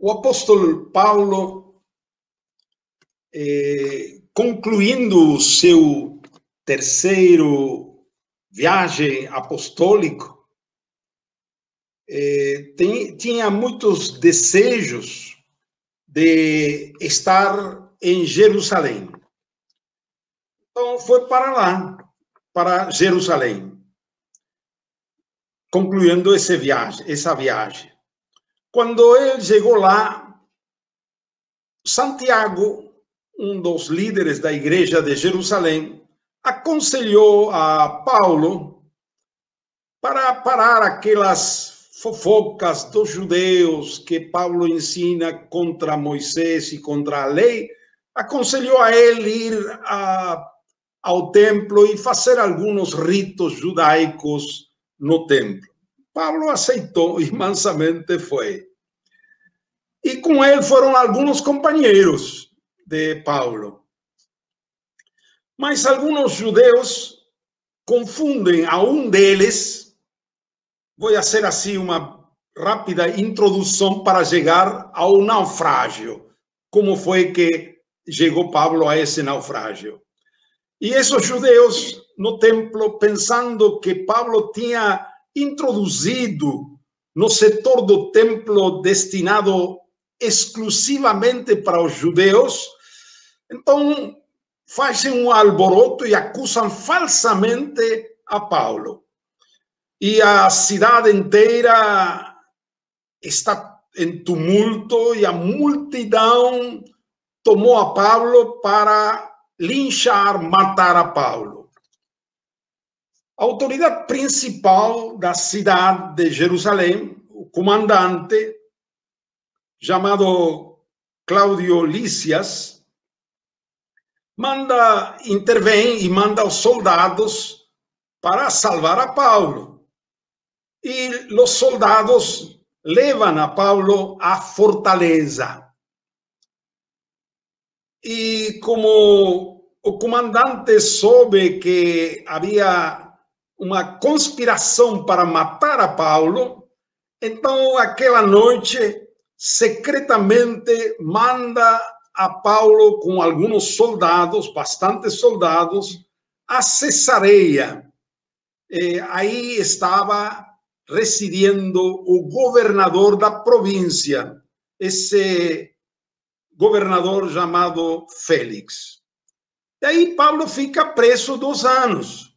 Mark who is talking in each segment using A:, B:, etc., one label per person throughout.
A: O apóstolo Paulo, concluindo o seu terceiro viagem apostólico, tinha muitos desejos de estar em Jerusalém. Então, foi para lá, para Jerusalém, concluindo essa viagem. Quando ele chegou lá, Santiago, um dos líderes da igreja de Jerusalém, aconselhou a Paulo para parar aquelas fofocas dos judeus que Paulo ensina contra Moisés e contra a lei. Aconselhou a ele ir ao templo e fazer alguns ritos judaicos no templo. Paulo aceitou e mansamente foi. E com ele foram alguns companheiros de Paulo. Mas alguns judeus confundem a um deles. Vou fazer assim uma rápida introdução para chegar ao naufrágio. Como foi que chegou Paulo a esse naufrágio? E esses judeus no templo, pensando que Paulo tinha introduzido no setor do templo destinado exclusivamente para os judeus, então fazem um alboroto e acusam falsamente a Paulo. E a cidade inteira está em tumulto e a multidão tomou a Paulo para linchar, matar a Paulo. A autoridade principal da cidade de Jerusalém, o comandante, chamado Cláudio Lísias, intervém e manda os soldados para salvar a Paulo. E os soldados levam a Paulo à fortaleza. E como o comandante soube que havia uma conspiração para matar a Paulo, então aquela noite secretamente manda a Paulo com alguns soldados, bastantes soldados, a Cesareia. Aí estava residindo o governador da província, esse governador chamado Félix. E aí Paulo fica preso 2 anos.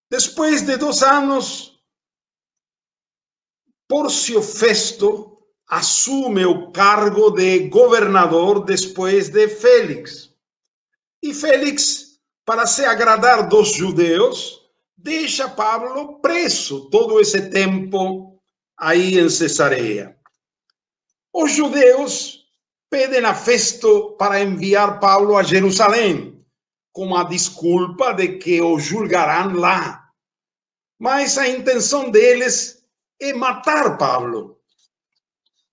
A: Depois de 2 anos, Pórcio Festo assume o cargo de governador depois de Félix. E Félix, para se agradar dos judeus, deixa Paulo preso todo esse tempo aí em Cesareia. Os judeus pedem a Festo para enviar Paulo a Jerusalém, com a desculpa de que o julgarão lá. Mas a intenção deles é matar Paulo.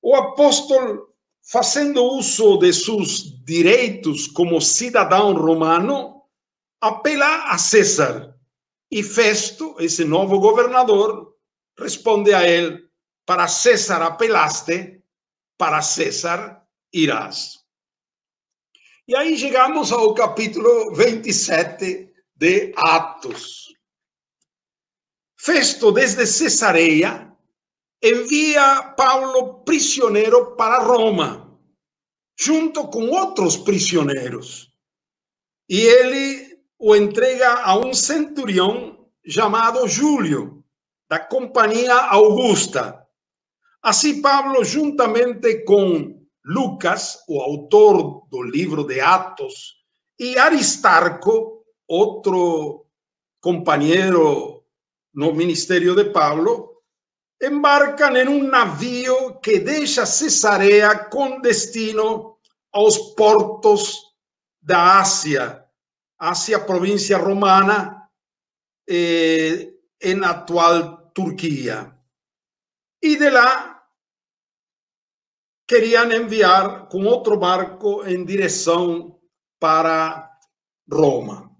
A: O apóstolo, fazendo uso de seus direitos como cidadão romano, apela a César. E Festo, esse novo governador, responde a ele: para César apelaste, para César irás. E aí chegamos ao capítulo 27 de Atos. Festo, desde Cesareia, envia Paulo prisioneiro para Roma, junto com outros prisioneiros. E ele o entrega a um centurião chamado Júlio, da Companhia Augusta. Assim, Paulo, juntamente com Lucas, o autor do livro de Atos, e Aristarco, outro companheiro no ministério de Paulo, embarcam em um navio que deixa Cesareia com destino aos portos da Ásia, província romana, em atual Turquia. E de lá queriam enviar com outro barco em direção para Roma.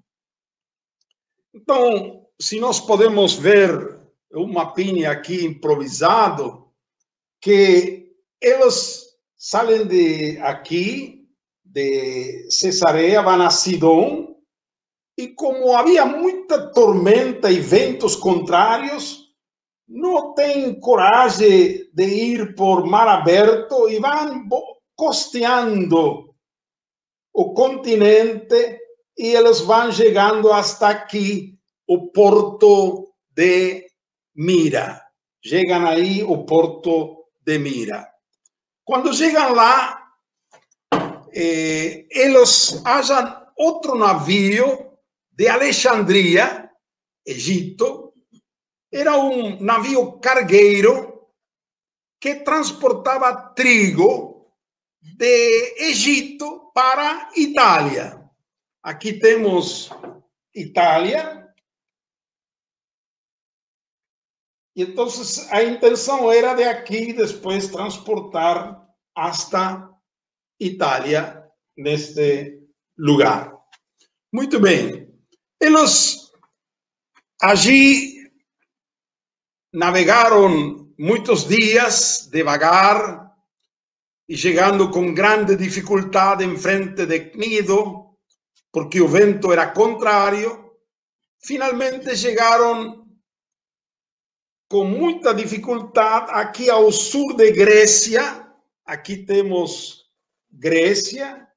A: Então, se nós podemos ver um mapinha aqui improvisado, que eles saem de aqui, de Cesareia, vão a Sidom, e como havia muita tormenta e ventos contrários, não têm coragem de ir por mar aberto e vão costeando o continente e eles vão chegando hasta aqui, o porto de Mira. Chegam aí o porto de Mira. Quando chegam lá, eles acham outro navio de Alexandria, Egito. Era um navio cargueiro que transportava trigo de Egito para Itália. Aqui temos Itália. Então, a intenção era de aqui depois transportar hasta Itália, neste lugar. Muito bem. Eles allí navegaram muitos dias devagar e chegando com grande dificuldade em frente de Cnido, porque o vento era contrário. Finalmente chegaram com muita dificuldade aqui ao sul de Grécia. Aqui temos Grécia,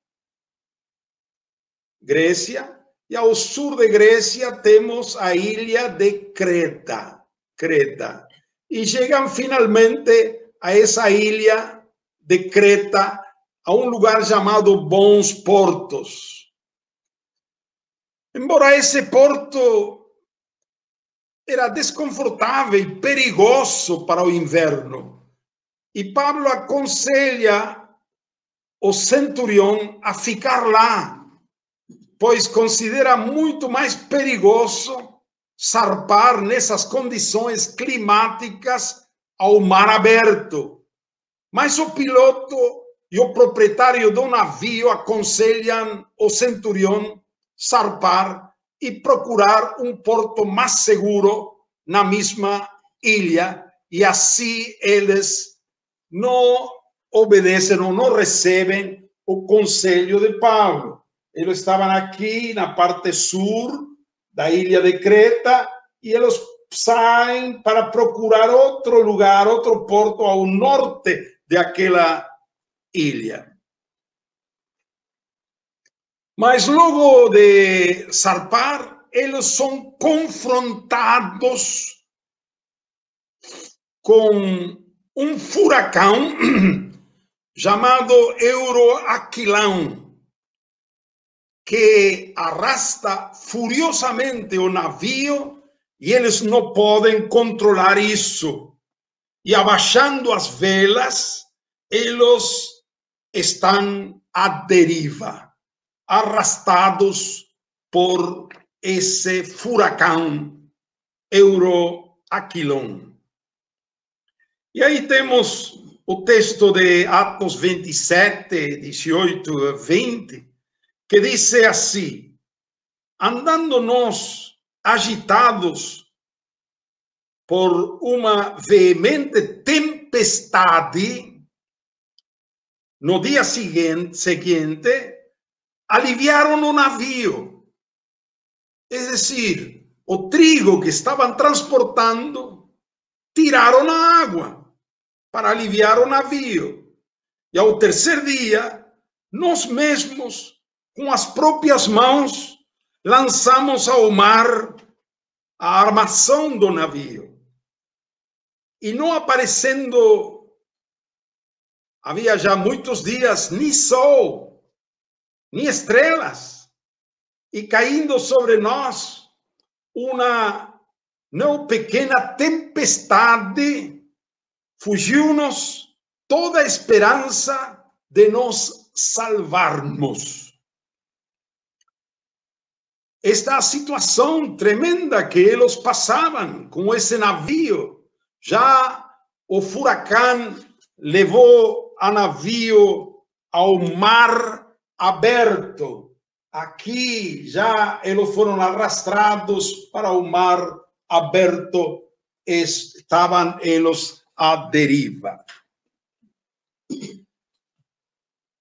A: e ao sul de Grécia temos a ilha de Creta. E chegam finalmente a essa ilha de Creta, a um lugar chamado Bons Portos. Embora esse porto era desconfortável e perigoso para o inverno, e Pablo aconselha o centurião a ficar lá, pois considera muito mais perigoso zarpar nessas condições climáticas ao mar aberto. Mas o piloto e o proprietário do navio aconselham o centurião zarpar e procurar um porto mais seguro na mesma ilha, e assim eles não obedecem ou não recebem o conselho de Paulo. Eles estavam aqui na parte sul da ilha de Creta e eles saem para procurar outro lugar, outro porto ao norte daquela ilha. Mas logo de zarpar, eles são confrontados com um furacão chamado Euroaquilão, que arrasta furiosamente o navio e eles não podem controlar isso. E abaixando as velas, eles estão à deriva, arrastados por esse furacão Euroaquilão. E aí temos o texto de Atos 27, 18 e 20, que diz assim: andando nós agitados por uma veemente tempestade, no dia seguinte aliviaram o navio. É decir, o trigo que estavam transportando, tiraram na água para aliviar o navio. E ao terceiro dia, nós mesmos, com as próprias mãos, lançamos ao mar a armação do navio. E não aparecendo, havia já muitos dias, nem sol, nem estrelas, e caindo sobre nós uma não pequena tempestade, fugiu-nos toda a esperança de nos salvarmos. Esta situação tremenda que eles passavam com esse navio, já o furacão levou a navio ao mar aberto. Aqui já eles foram arrastrados para o mar aberto, estavam eles à deriva.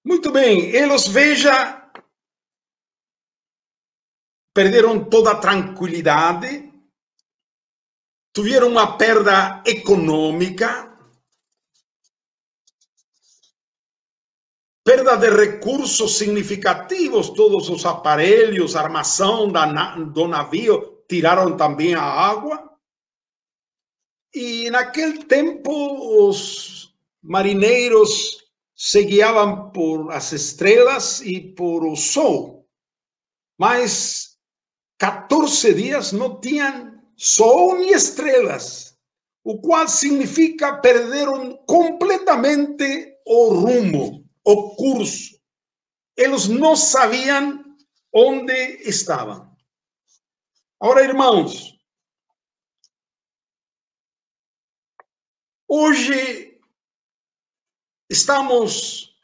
A: Muito bem, eles, veja, perderam toda a tranquilidade, tiveram uma perda econômica, perda de recursos significativos, todos os aparelhos, armação do navio, tiraram também a água. E naquele tempo os marinheiros se guiavam por as estrelas e por o sol. Mas 14 dias não tinham sol nem estrelas, o qual significa perderam completamente o rumo, o curso. Eles não sabiam onde estavam. Agora, irmãos, hoje estamos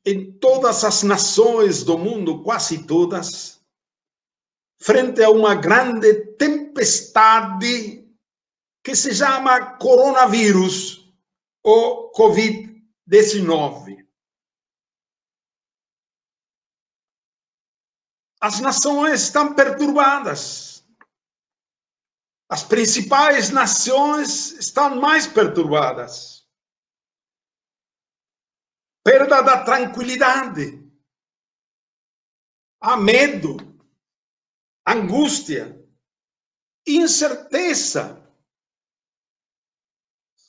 A: em todas as nações do mundo, quase todas, frente a uma grande tempestade que se chama coronavírus ou Covid-19. As nações estão perturbadas. As principais nações estão mais perturbadas. Perda da tranquilidade. Há medo, angústia, incerteza.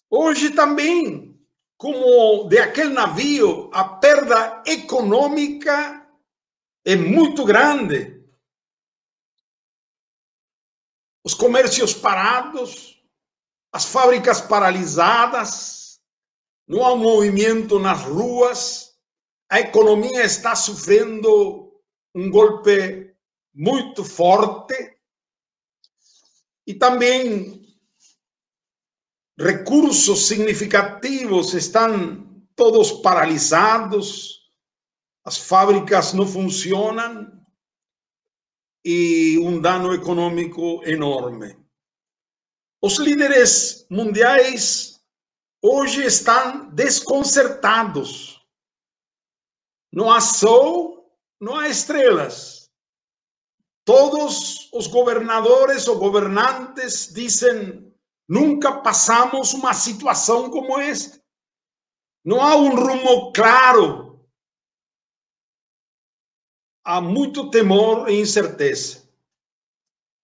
A: Hoje também, como de aquele navio, a perda econômica é muito grande. Os comércios parados, as fábricas paralisadas, não há movimento nas ruas, a economia está sofrendo um golpe muito forte e também recursos significativos estão todos paralisados, as fábricas não funcionam e um dano econômico enorme. Os líderes mundiais hoje estão desconcertados. Não há sol, não há estrelas. Todos os governadores ou governantes dizem: nunca passamos uma situação como esta. Não há um rumo claro. Há muito temor e incerteza.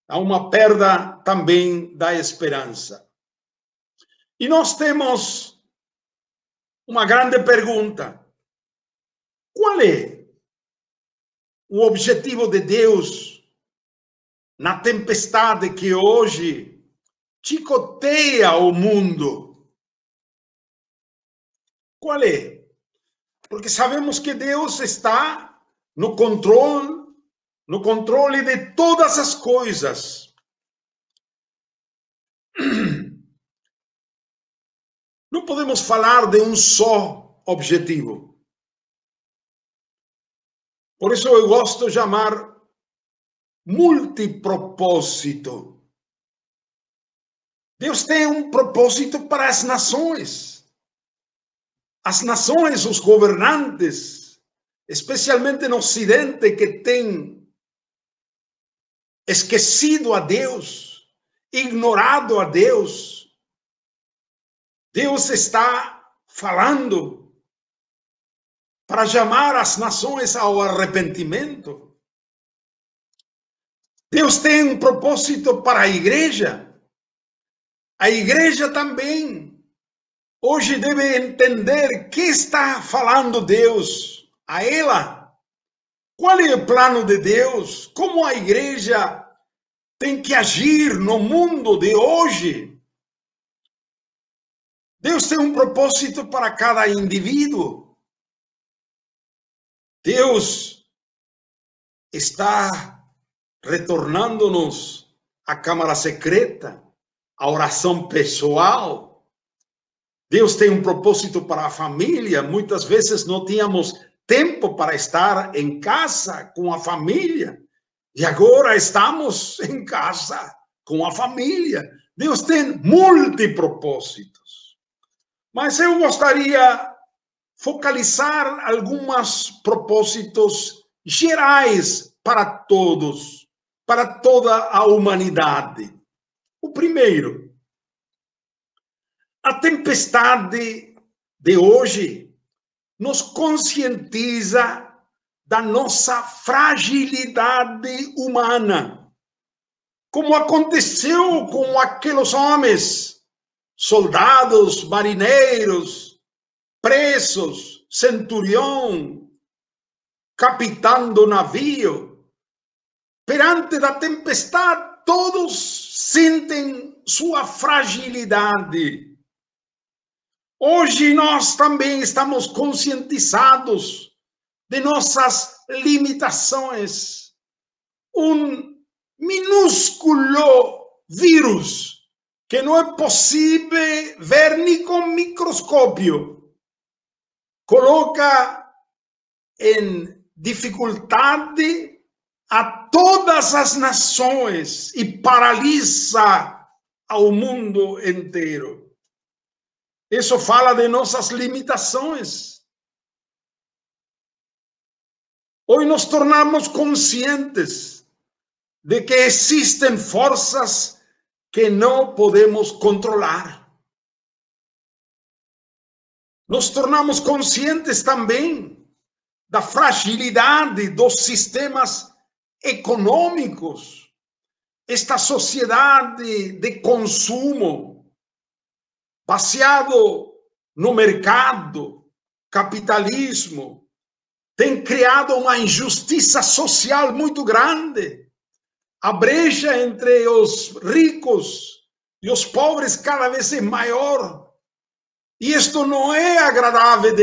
A: Há uma perda também da esperança. E nós temos uma grande pergunta. Qual é o objetivo de Deus na tempestade que hoje chicoteia o mundo? Qual é? Porque sabemos que Deus está no controle de todas as coisas. Não podemos falar de um só objetivo. Por isso eu gosto de chamar multipropósito. Deus tem um propósito para as nações. As nações, os governantes, especialmente no Ocidente, que tem esquecido a Deus, ignorado a Deus. Deus está falando para chamar as nações ao arrependimento. Deus tem um propósito para a igreja. A igreja também hoje deve entender que está falando Deus a ela. Qual é o plano de Deus? Como a igreja tem que agir no mundo de hoje? Deus tem um propósito para cada indivíduo. Deus está retornando-nos à câmara secreta, à oração pessoal. Deus tem um propósito para a família. Muitas vezes não tínhamos tempo para estar em casa com a família. E agora estamos em casa com a família. Deus tem multipropósitos. Mas eu gostaria focalizar alguns propósitos gerais para todos, para toda a humanidade. O primeiro, a tempestade de hoje nos conscientiza da nossa fragilidade humana, como aconteceu com aqueles homens, soldados, marinheiros, presos, centurião, capitão do navio. Perante da tempestade, todos sentem sua fragilidade. Hoje nós também estamos conscientizados de nossas limitações. Um minúsculo vírus que não é possível ver nem com microscópio coloca em dificuldade a todas as nações e paralisa ao mundo inteiro. Isso fala de nossas limitações. Hoje nos tornamos conscientes de que existem forças que não podemos controlar. Nos tornamos conscientes também da fragilidade dos sistemas econômicos, esta sociedade de consumo, baseado no mercado, capitalismo, tem criado uma injustiça social muito grande. A brecha entre os ricos e os pobres cada vez é maior. E isto não é agradável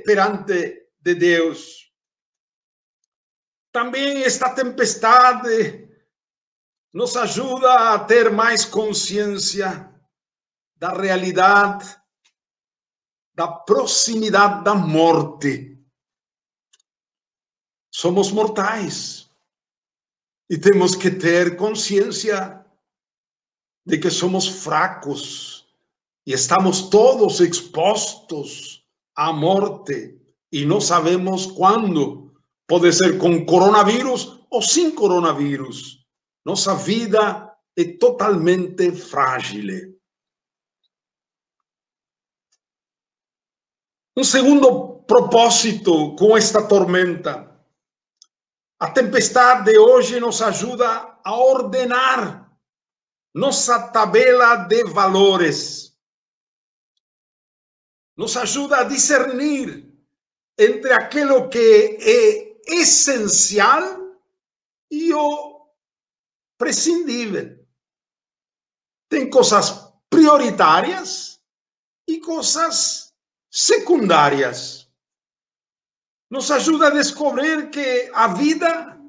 A: perante de Deus. Também esta tempestade nos ajuda a ter mais consciência da realidade, da proximidade da morte. Somos mortais e temos que ter consciência de que somos fracos e estamos todos expostos à morte e não sabemos quando. Pode ser com coronavírus ou sem coronavírus. Nossa vida é totalmente frágil. Um segundo propósito com esta tormenta. A tempestade de hoje nos ajuda a ordenar nossa tabela de valores. Nos ajuda a discernir entre aquilo que é essencial e o prescindível. Tem coisas prioritárias e coisas secundárias. Nos ajuda a descobrir que a vida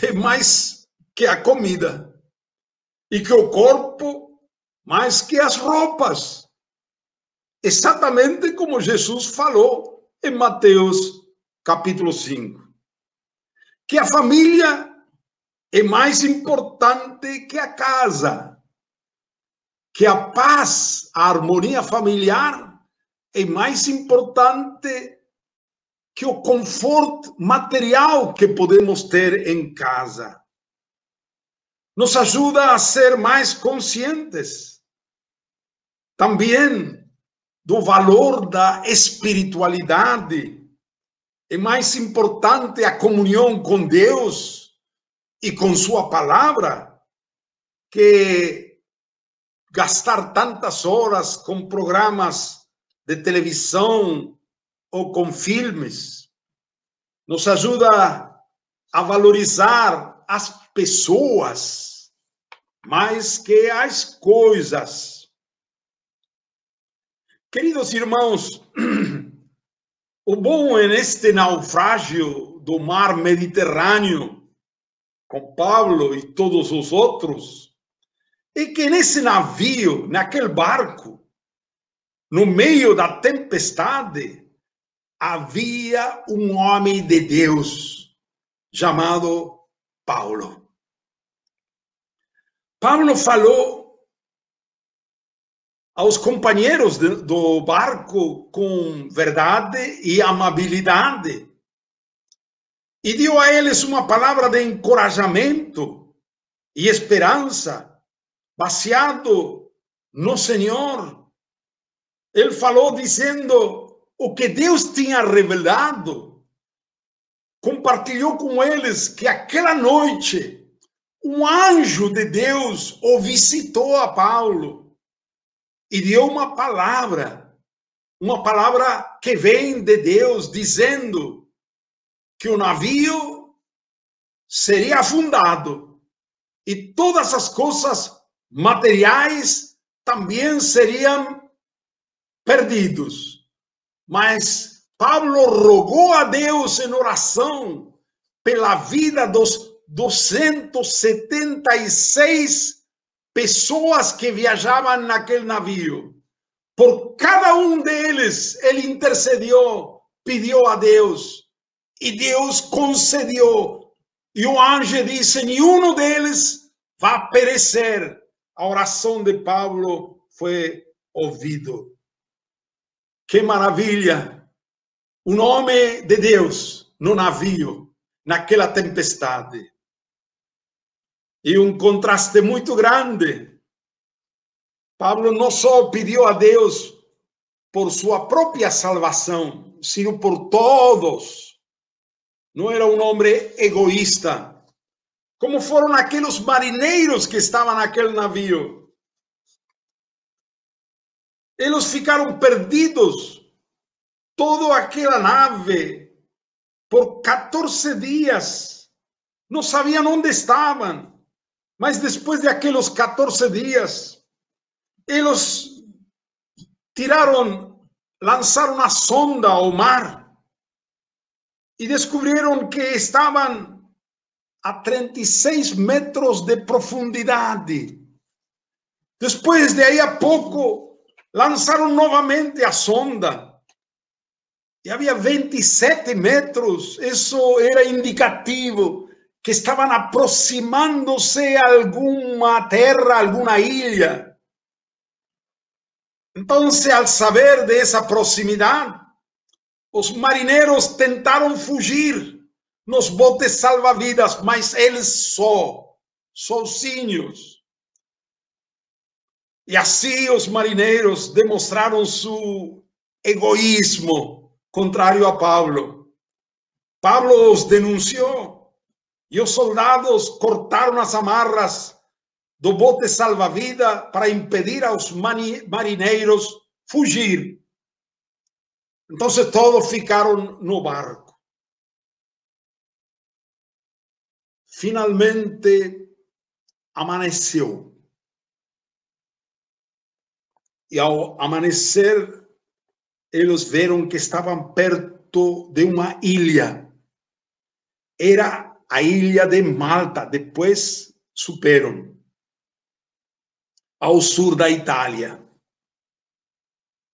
A: é mais que a comida e que o corpo mais que as roupas. Exatamente como Jesus falou em Mateus capítulo 5. Que a família é mais importante que a casa. Que a paz, a harmonia familiar é mais importante que o conforto material que podemos ter em casa. Nos ajuda a ser mais conscientes também do valor da espiritualidade. É mais importante a comunhão com Deus e com sua palavra que gastar tantas horas com programas de televisão ou com filmes. Nos ajuda a valorizar as pessoas mais que as coisas. Queridos irmãos, o bom neste naufrágio do mar Mediterrâneo, com Paulo e todos os outros, é que nesse navio, naquele barco, no meio da tempestade, havia um homem de Deus chamado Paulo. Paulo falou aos companheiros do barco com verdade e amabilidade. E deu a eles uma palavra de encorajamento e esperança, baseado no Senhor. Ele falou dizendo o que Deus tinha revelado. Compartilhou com eles que aquela noite um anjo de Deus o visitou a Paulo e deu uma palavra que vem de Deus, dizendo que o navio seria afundado e todas as coisas materiais também seriam perdidos. Mas Paulo rogou a Deus em oração pela vida dos 276 pessoas que viajavam naquele navio. Por cada um deles, ele intercedeu, pediu a Deus, e Deus concedeu. E o anjo disse: nenhum deles vai perecer. A oração de Paulo foi ouvida. Que maravilha! O nome de Deus no navio, naquela tempestade. E um contraste muito grande. Paulo não só pediu a Deus por sua própria salvação, sino por todos. Não era um homem egoísta, como foram aqueles marinheiros que estavam naquele navio. Eles ficaram perdidos, toda aquela nave, por 14 dias. Não sabiam onde estavam. Mas depois de aqueles 14 dias, eles lançaram a sonda ao mar e descobriram que estavam a 36 metros de profundidade. Depois de aí a pouco, lançaram novamente a sonda e havia 27 metros. Isso era indicativo que estavam aproximando-se a alguma terra, alguma ilha. Então, ao saber dessa proximidade, os marinheiros tentaram fugir nos botes salva-vidas, mas eles sozinhos. E assim os marinheiros demonstraram seu egoísmo, contrário a Paulo. Paulo os denunciou. E os soldados cortaram as amarras do bote salva-vida para impedir aos marinheiros fugir. Então todos ficaram no barco. Finalmente amanheceu. E ao amanhecer, eles viram que estavam perto de uma ilha. Era a ilha de Malta, depois superam, ao sul da Itália.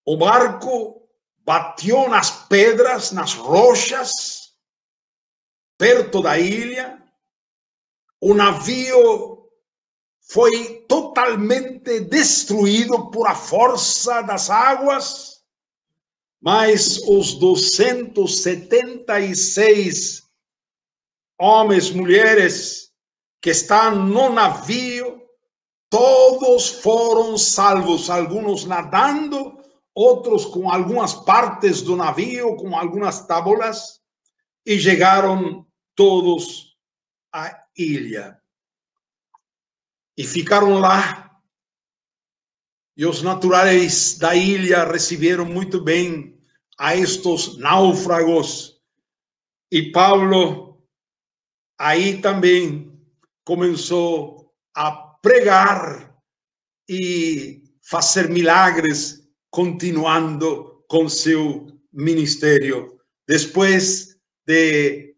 A: O barco bateu nas pedras, nas rochas, perto da ilha. O navio foi totalmente destruído por a força das águas, mas os 276 homens, mulheres que estão no navio, todos foram salvos, alguns nadando, outros com algumas partes do navio, com algumas tábuas, e chegaram todos à ilha. E ficaram lá. E os naturais da ilha receberam muito bem a estes náufragos. E Paulo aí também começou a pregar e fazer milagres, continuando com seu ministério. Depois de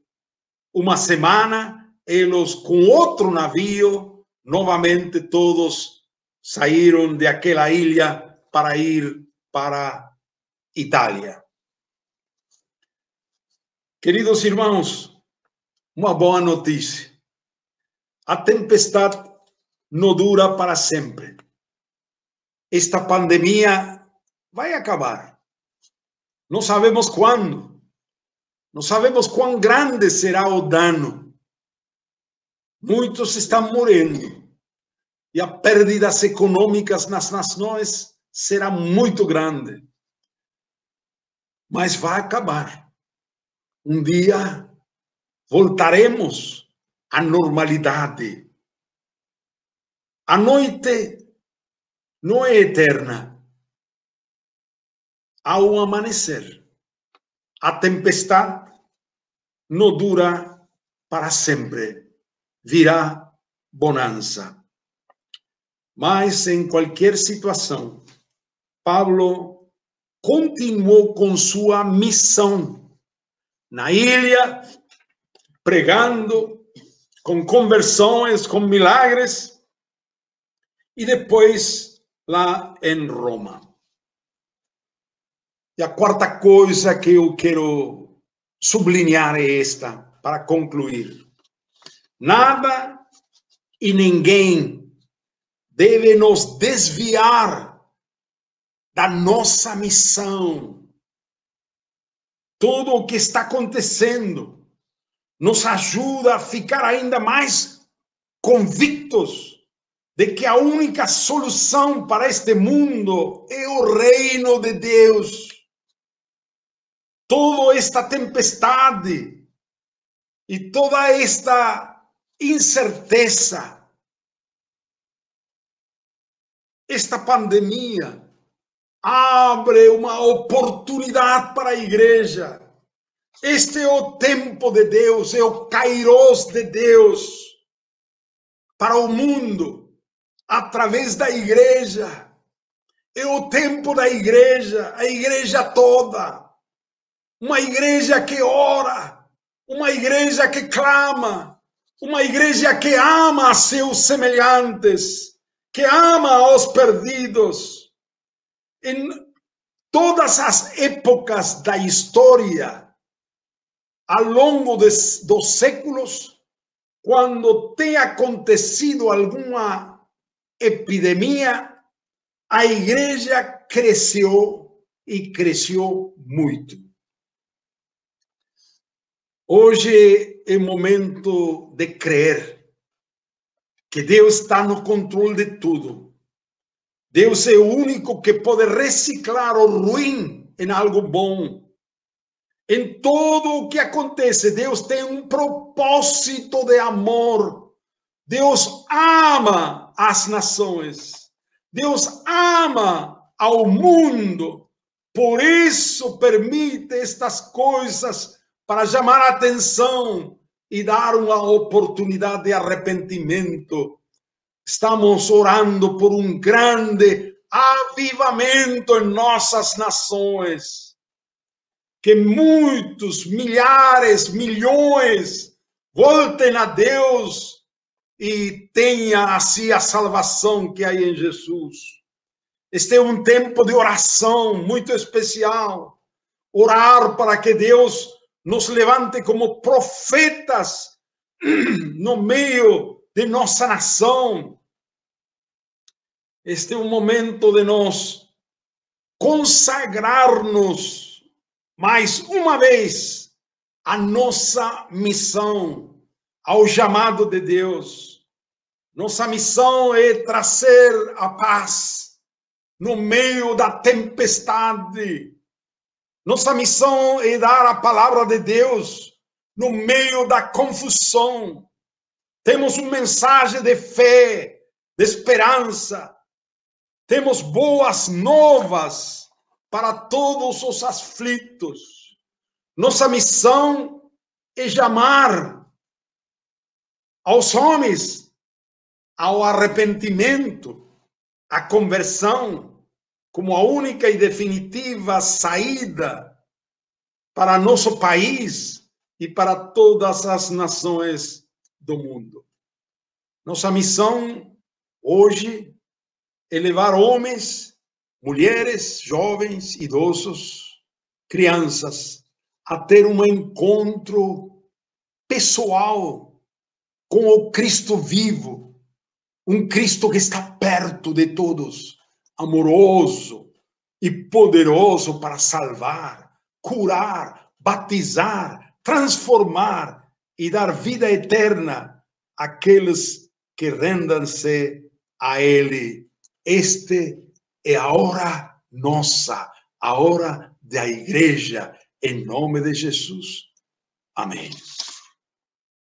A: uma semana, eles com outro navio, novamente todos saíram daquela ilha para ir para Itália. Queridos irmãos, uma boa notícia. A tempestade não dura para sempre. esta pandemia vai acabar. Não sabemos quando. Não sabemos quão grande será o dano. Muitos estão morrendo. E a pérdidas econômicas nas nações será muito grande. Mas vai acabar. Um dia voltaremos à normalidade. A noite não é eterna. Há um amanhecer. A tempestade não dura para sempre. Virá bonança. Mas em qualquer situação, Paulo continuou com sua missão na ilha, pregando, com conversões, com milagres, e depois lá em Roma. E a quarta coisa que eu quero sublinhar é esta, para concluir. Nada e ninguém deve nos desviar da nossa missão. Tudo o que está acontecendo nos ajuda a ficar ainda mais convictos de que a única solução para este mundo é o reino de Deus. Toda esta tempestade e toda esta incerteza, esta pandemia, abre uma oportunidade para a igreja. Este é o tempo de Deus, é o kairos de Deus para o mundo, através da igreja. É o tempo da igreja, a igreja toda. Uma igreja que ora, uma igreja que clama, uma igreja que ama a seus semelhantes, que ama aos perdidos. Em todas as épocas da história, ao longo dos séculos, quando tem acontecido alguma epidemia, a igreja cresceu e cresceu muito. Hoje é momento de crer que Deus está no controle de tudo. Deus é o único que pode reciclar o ruim em algo bom. Em tudo o que acontece, Deus tem um propósito de amor. Deus ama as nações. Deus ama ao mundo. Por isso permite estas coisas para chamar a atenção e dar uma oportunidade de arrependimento. Estamos orando por um grande avivamento em nossas nações. Que muitos, milhares, milhões voltem a Deus e tenham assim a salvação que há em Jesus. Este é um tempo de oração muito especial. Orar para que Deus nos levante como profetas no meio de nossa nação. Este é um momento de nós consagrar-nos mais uma vez à nossa missão, ao chamado de Deus. Nossa missão é trazer a paz no meio da tempestade. Nossa missão é dar a palavra de Deus no meio da confusão. Temos uma mensagem de fé, de esperança. Temos boas novas para todos os aflitos. Nossa missão é chamar aos homens ao arrependimento, à conversão, como a única e definitiva saída para nosso país e para todas as nações do mundo. Nossa missão hoje é levar homens, mulheres, jovens, idosos, crianças, a ter um encontro pessoal com o Cristo vivo, um Cristo que está perto de todos, amoroso e poderoso para salvar, curar, batizar, transformar e dar vida eterna àqueles que rendam-se a Ele. Este é a hora nossa, a hora da igreja, em nome de Jesus. Amém.